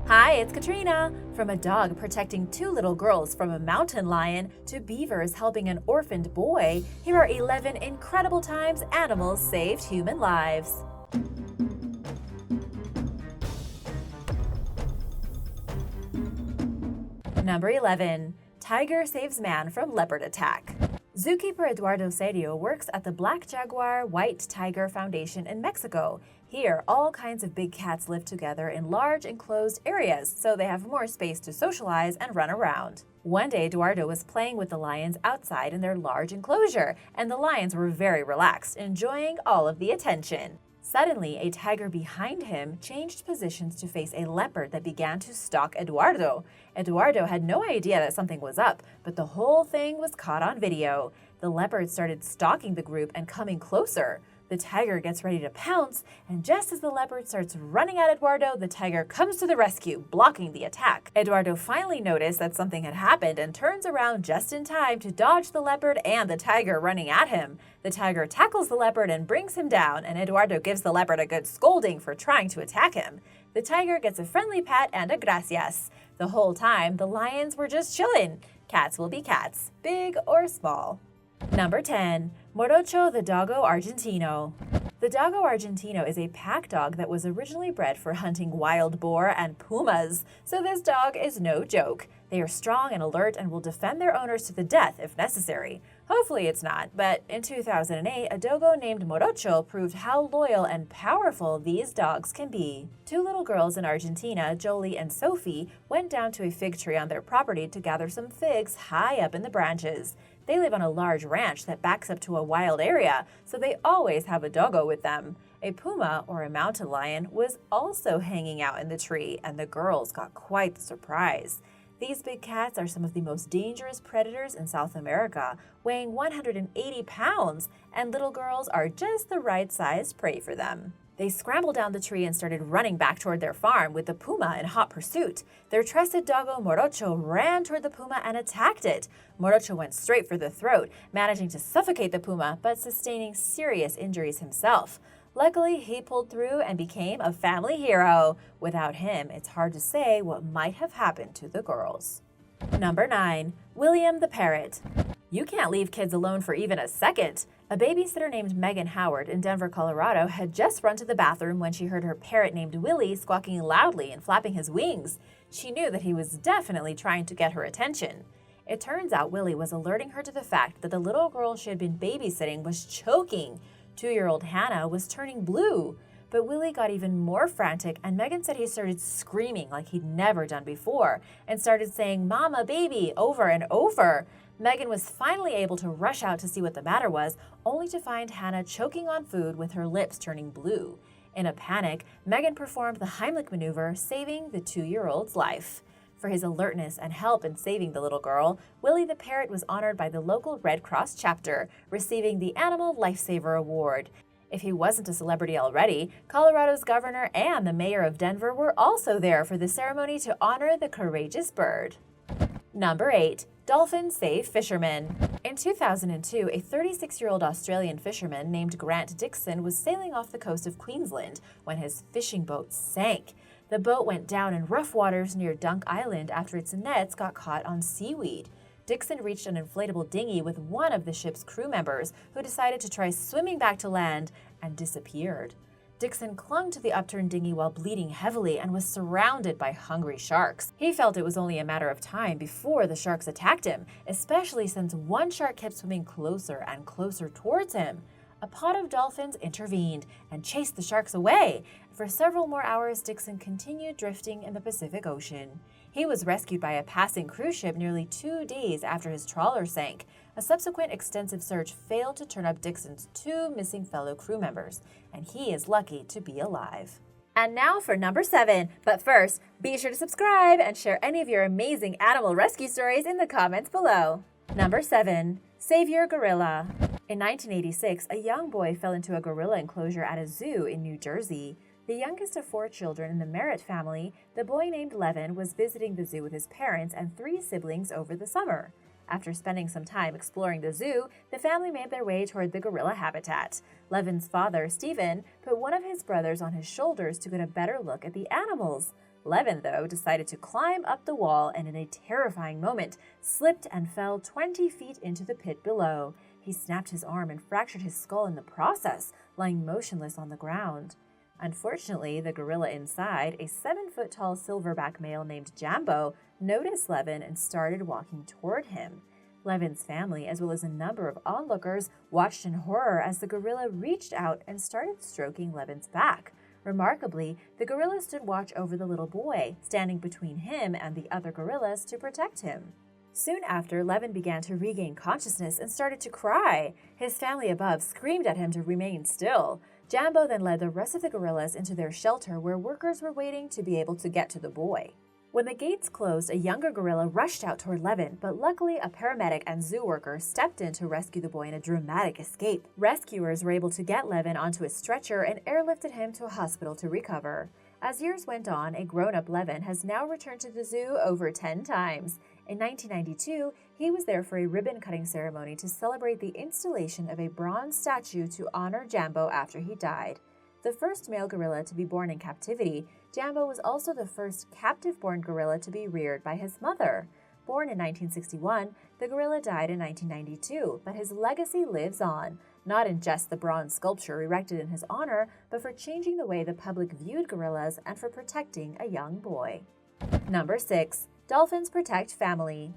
Hi, it's Katrina! From a dog protecting two little girls from a mountain lion to beavers helping an orphaned boy, here are 11 incredible times animals saved human lives. Number 11. Tiger saves man from leopard attack. Zookeeper Eduardo Serio works at the Black Jaguar White Tiger Foundation in Mexico. Here, all kinds of big cats live together in large enclosed areas, so they have more space to socialize and run around. One day, Eduardo was playing with the lions outside in their large enclosure, and the lions were very relaxed, enjoying all of the attention. Suddenly, a tiger behind him changed positions to face a leopard that began to stalk Eduardo. Eduardo had no idea that something was up, but the whole thing was caught on video. The leopard started stalking the group and coming closer. The tiger gets ready to pounce, and just as the leopard starts running at Eduardo, the tiger comes to the rescue, blocking the attack. Eduardo finally noticed that something had happened and turns around just in time to dodge the leopard and the tiger running at him. The tiger tackles the leopard and brings him down, and Eduardo gives the leopard a good scolding for trying to attack him. The tiger gets a friendly pat and a gracias. The whole time, the lions were just chillin'. Cats will be cats, big or small. Number 10. Morocho the Dogo Argentino. The Dogo Argentino is a pack dog that was originally bred for hunting wild boar and pumas, so this dog is no joke. They are strong and alert and will defend their owners to the death if necessary. Hopefully it's not, but in 2008, a dogo named Morocho proved how loyal and powerful these dogs can be. Two little girls in Argentina, Jolie and Sophie, went down to a fig tree on their property to gather some figs high up in the branches. They live on a large ranch that backs up to a wild area, so they always have a doggo with them. A puma, or a mountain lion, was also hanging out in the tree, and the girls got quite the surprise. These big cats are some of the most dangerous predators in South America, weighing 180 pounds, and little girls are just the right sized prey for them. They scrambled down the tree and started running back toward their farm with the puma in hot pursuit. Their trusted doggo Morocho ran toward the puma and attacked it. Morocho went straight for the throat, managing to suffocate the puma but sustaining serious injuries himself. Luckily, he pulled through and became a family hero. Without him, it's hard to say what might have happened to the girls. Number 9. William the Parrot. You can't leave kids alone for even a second. A babysitter named Megan Howard in Denver, Colorado had just run to the bathroom when she heard her parrot named Willie squawking loudly and flapping his wings. She knew that he was definitely trying to get her attention. It turns out Willie was alerting her to the fact that the little girl she had been babysitting was choking. 2-year-old Hannah was turning blue. But Willie got even more frantic, and Megan said he started screaming like he'd never done before and started saying, "Mama, baby," over and over. Megan was finally able to rush out to see what the matter was, only to find Hannah choking on food with her lips turning blue. In a panic, Megan performed the Heimlich maneuver, saving the 2-year-old's life. For his alertness and help in saving the little girl, Willie the Parrot was honored by the local Red Cross chapter, receiving the Animal Lifesaver Award. If he wasn't a celebrity already, Colorado's governor and the mayor of Denver were also there for the ceremony to honor the courageous bird. Number 8. Dolphins save fishermen. In 2002, a 36-year-old Australian fisherman named Grant Dixon was sailing off the coast of Queensland when his fishing boat sank. The boat went down in rough waters near Dunk Island after its nets got caught on seaweed. Dixon reached an inflatable dinghy with one of the ship's crew members, who decided to try swimming back to land and disappeared. Dixon clung to the upturned dinghy while bleeding heavily and was surrounded by hungry sharks. He felt it was only a matter of time before the sharks attacked him, especially since one shark kept swimming closer and closer towards him. A pod of dolphins intervened and chased the sharks away. For several more hours, Dixon continued drifting in the Pacific Ocean. He was rescued by a passing cruise ship nearly 2 days after his trawler sank. A subsequent extensive search failed to turn up Dixon's 2 missing fellow crew members, and he is lucky to be alive. And now for number 7. But first, be sure to subscribe and share any of your amazing animal rescue stories in the comments below. Number 7. Savior Gorilla. In 1986, a young boy fell into a gorilla enclosure at a zoo in New Jersey. The youngest of 4 children in the Merritt family, the boy named Levin was visiting the zoo with his parents and 3 siblings over the summer. After spending some time exploring the zoo, the family made their way toward the gorilla habitat. Levin's father, Stephen, put one of his brothers on his shoulders to get a better look at the animals. Levin, though, decided to climb up the wall and in a terrifying moment slipped and fell 20 feet into the pit below. He snapped his arm and fractured his skull in the process, lying motionless on the ground. Unfortunately, the gorilla inside, a 7-foot-tall silverback male named Jambo, noticed Levin and started walking toward him. Levin's family, as well as a number of onlookers, watched in horror as the gorilla reached out and started stroking Levin's back. Remarkably, the gorilla stood watch over the little boy, standing between him and the other gorillas to protect him. Soon after, Levin began to regain consciousness and started to cry. His family above screamed at him to remain still. Jambo then led the rest of the gorillas into their shelter where workers were waiting to be able to get to the boy. When the gates closed, a younger gorilla rushed out toward Levin, but luckily a paramedic and zoo worker stepped in to rescue the boy in a dramatic escape. Rescuers were able to get Levin onto a stretcher and airlifted him to a hospital to recover. As years went on, a grown-up Levin has now returned to the zoo over 10 times. In 1992, he was there for a ribbon-cutting ceremony to celebrate the installation of a bronze statue to honor Jambo after he died. The first male gorilla to be born in captivity, Jambo was also the first captive-born gorilla to be reared by his mother. Born in 1961, the gorilla died in 1992, but his legacy lives on, not in just the bronze sculpture erected in his honor, but for changing the way the public viewed gorillas and for protecting a young boy. Number 6. Dolphins protect family.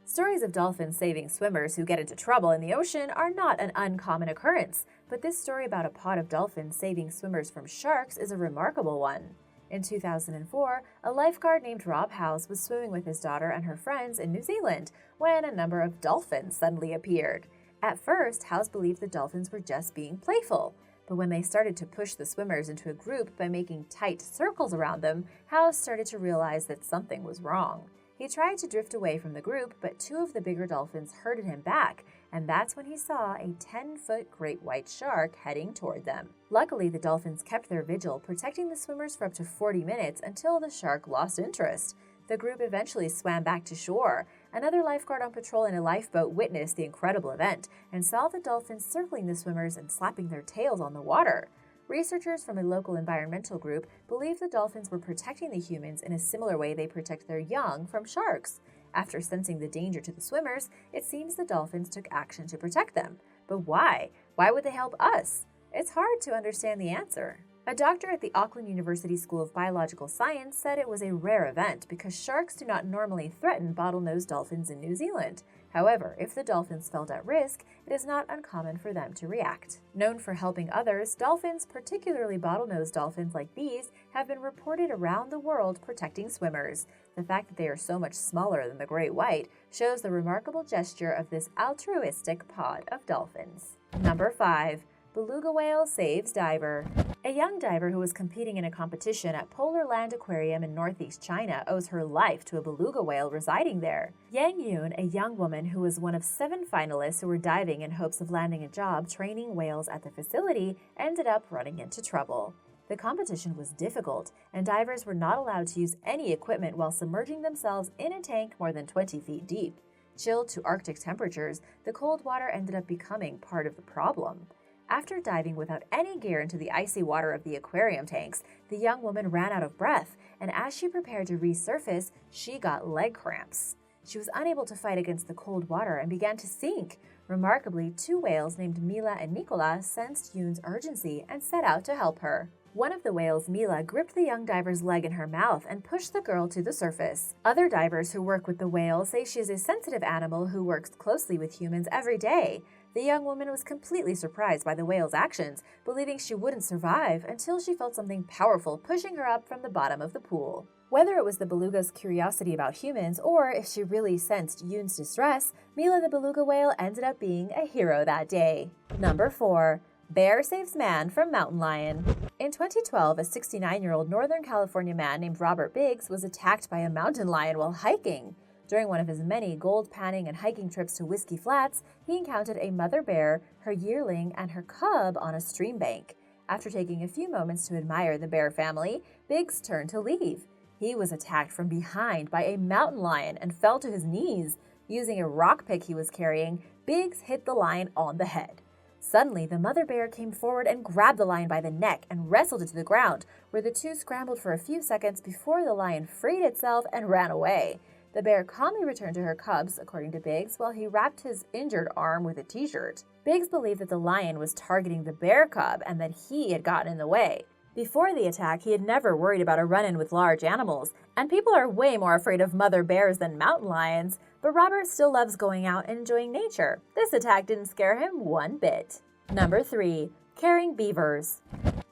Stories of dolphins saving swimmers who get into trouble in the ocean are not an uncommon occurrence, but this story about a pod of dolphins saving swimmers from sharks is a remarkable one. In 2004, a lifeguard named Rob House was swimming with his daughter and her friends in New Zealand when a number of dolphins suddenly appeared. At first, House believed the dolphins were just being playful, but when they started to push the swimmers into a group by making tight circles around them, House started to realize that something was wrong. He tried to drift away from the group, but 2 of the bigger dolphins herded him back, and that's when he saw a 10-foot great white shark heading toward them. Luckily, the dolphins kept their vigil, protecting the swimmers for up to 40 minutes until the shark lost interest. The group eventually swam back to shore. Another lifeguard on patrol in a lifeboat witnessed the incredible event and saw the dolphins circling the swimmers and slapping their tails on the water. Researchers from a local environmental group believe the dolphins were protecting the humans in a similar way they protect their young from sharks. After sensing the danger to the swimmers, it seems the dolphins took action to protect them. But why? Why would they help us? It's hard to understand the answer. A doctor at the Auckland University School of Biological Science said it was a rare event because sharks do not normally threaten bottlenose dolphins in New Zealand. However, if the dolphins felt at risk, it is not uncommon for them to react. Known for helping others, dolphins, particularly bottlenose dolphins like these, have been reported around the world protecting swimmers. The fact that they are so much smaller than the great white shows the remarkable gesture of this altruistic pod of dolphins. Number 5. Beluga whale saves diver. A young diver who was competing in a competition at Polar Land Aquarium in northeast China owes her life to a beluga whale residing there. Yang Yun, a young woman who was one of 7 finalists who were diving in hopes of landing a job training whales at the facility, ended up running into trouble. The competition was difficult, and divers were not allowed to use any equipment while submerging themselves in a tank more than 20 feet deep. Chilled to Arctic temperatures, the cold water ended up becoming part of the problem. After diving without any gear into the icy water of the aquarium tanks, the young woman ran out of breath, and as she prepared to resurface, she got leg cramps. She was unable to fight against the cold water and began to sink. Remarkably, 2 whales named Mila and Nicola sensed Yoon's urgency and set out to help her. One of the whales, Mila, gripped the young diver's leg in her mouth and pushed the girl to the surface. Other divers who work with the whale say she is a sensitive animal who works closely with humans every day. The young woman was completely surprised by the whale's actions, believing she wouldn't survive until she felt something powerful pushing her up from the bottom of the pool. Whether it was the beluga's curiosity about humans or if she really sensed Yoon's distress, Mila the beluga whale ended up being a hero that day. Number 4. Bear saves man from mountain lion. In 2012, a 69-year-old Northern California man named Robert Biggs was attacked by a mountain lion while hiking. During one of his many gold panning and hiking trips to Whiskey Flats, he encountered a mother bear, her yearling, and her cub on a stream bank. After taking a few moments to admire the bear family, Biggs turned to leave. He was attacked from behind by a mountain lion and fell to his knees. Using a rock pick he was carrying, Biggs hit the lion on the head. Suddenly, the mother bear came forward and grabbed the lion by the neck and wrestled it to the ground, where the two scrambled for a few seconds before the lion freed itself and ran away. The bear calmly returned to her cubs, according to Biggs, while he wrapped his injured arm with a t-shirt. Biggs believed that the lion was targeting the bear cub and that he had gotten in the way. Before the attack, he had never worried about a run-in with large animals, and people are way more afraid of mother bears than mountain lions, but Robert still loves going out and enjoying nature. This attack didn't scare him one bit. Number 3. Caring beavers.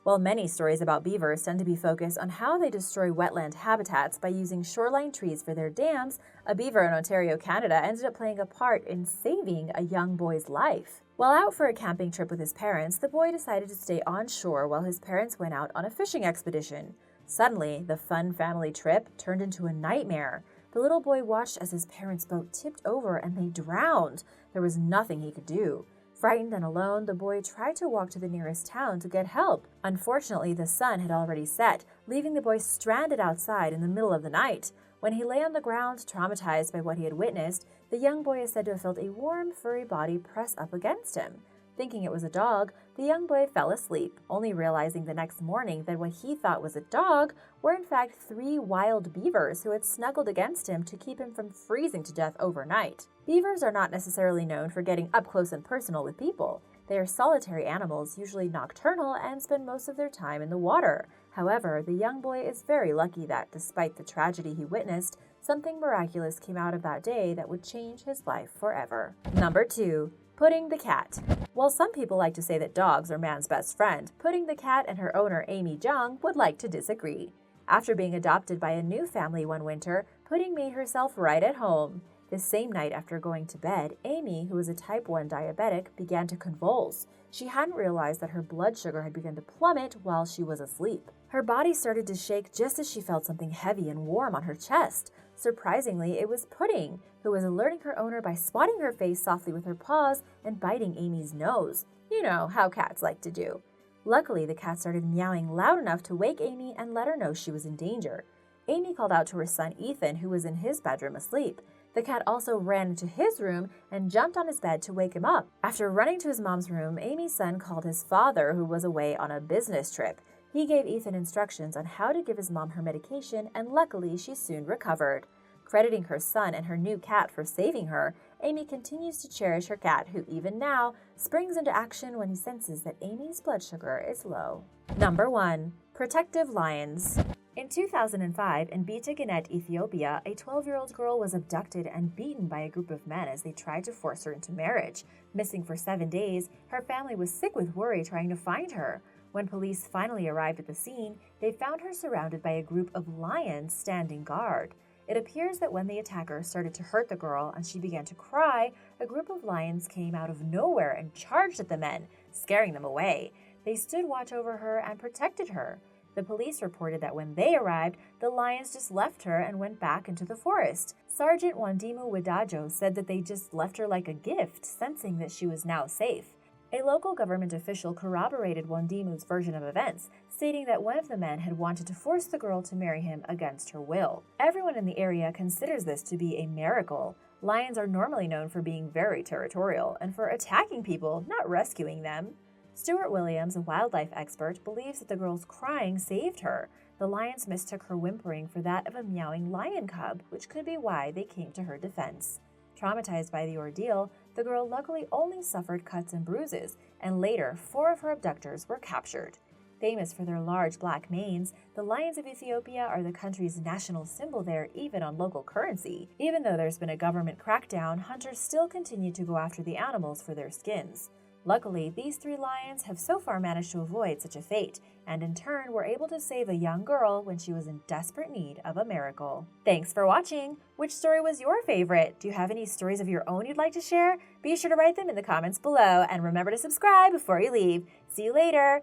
While many stories about beavers tend to be focused on how they destroy wetland habitats by using shoreline trees for their dams, a beaver in Ontario, Canada ended up playing a part in saving a young boy's life. While out for a camping trip with his parents, the boy decided to stay on shore while his parents went out on a fishing expedition. Suddenly, the fun family trip turned into a nightmare. The little boy watched as his parents' boat tipped over and they drowned. There was nothing he could do. Frightened and alone, the boy tried to walk to the nearest town to get help. Unfortunately, the sun had already set, leaving the boy stranded outside in the middle of the night. When he lay on the ground, traumatized by what he had witnessed, the young boy is said to have felt a warm, furry body press up against him. Thinking it was a dog, the young boy fell asleep, only realizing the next morning that what he thought was a dog were in fact 3 wild beavers who had snuggled against him to keep him from freezing to death overnight. Beavers are not necessarily known for getting up close and personal with people. They are solitary animals, usually nocturnal, and spend most of their time in the water. However, the young boy is very lucky that, despite the tragedy he witnessed, something miraculous came out of that day that would change his life forever. Number 2. Pudding the cat. While some people like to say that dogs are man's best friend, Pudding the cat and her owner Amy Jung would like to disagree. After being adopted by a new family one winter, Pudding made herself right at home. This same night after going to bed, Amy, who was a type 1 diabetic, began to convulse. She hadn't realized that her blood sugar had begun to plummet while she was asleep. Her body started to shake just as she felt something heavy and warm on her chest. Surprisingly, it was Pudding, who was alerting her owner by swatting her face softly with her paws and biting Amy's nose. You know how cats like to do. Luckily, the cat started meowing loud enough to wake Amy and let her know she was in danger. Amy called out to her son Ethan, who was in his bedroom asleep. The cat also ran into his room and jumped on his bed to wake him up. After running to his mom's room, Amy's son called his father, who was away on a business trip. He gave Ethan instructions on how to give his mom her medication, and luckily she soon recovered. Crediting her son and her new cat for saving her, Amy continues to cherish her cat, who even now springs into action when he senses that Amy's blood sugar is low. Number 1. Protective lions. In 2005, in Bita, Ethiopia, a 12-year-old girl was abducted and beaten by a group of men as they tried to force her into marriage. Missing for 7 days, her family was sick with worry trying to find her. When police finally arrived at the scene, they found her surrounded by a group of lions standing guard. It appears that when the attacker started to hurt the girl and she began to cry, a group of lions came out of nowhere and charged at the men, scaring them away. They stood watch over her and protected her. The police reported that when they arrived, the lions just left her and went back into the forest. Sergeant Wandimu Wadajo said that they just left her like a gift, sensing that she was now safe. A local government official corroborated Wandimu's version of events, stating that one of the men had wanted to force the girl to marry him against her will. Everyone in the area considers this to be a miracle. Lions are normally known for being very territorial and for attacking people, not rescuing them. Stuart Williams, a wildlife expert, believes that the girl's crying saved her. The lions mistook her whimpering for that of a meowing lion cub, which could be why they came to her defense. Traumatized by the ordeal, the girl luckily only suffered cuts and bruises, and later 4 of her abductors were captured. Famous for their large black manes, the lions of Ethiopia are the country's national symbol there, even on local currency. Even though there's been a government crackdown, hunters still continue to go after the animals for their skins. Luckily, these 3 lions have so far managed to avoid such a fate, and in turn were able to save a young girl when she was in desperate need of a miracle. Thanks for watching! Which story was your favorite? Do you have any stories of your own you'd like to share? Be sure to write them in the comments below, and remember to subscribe before you leave. See you later!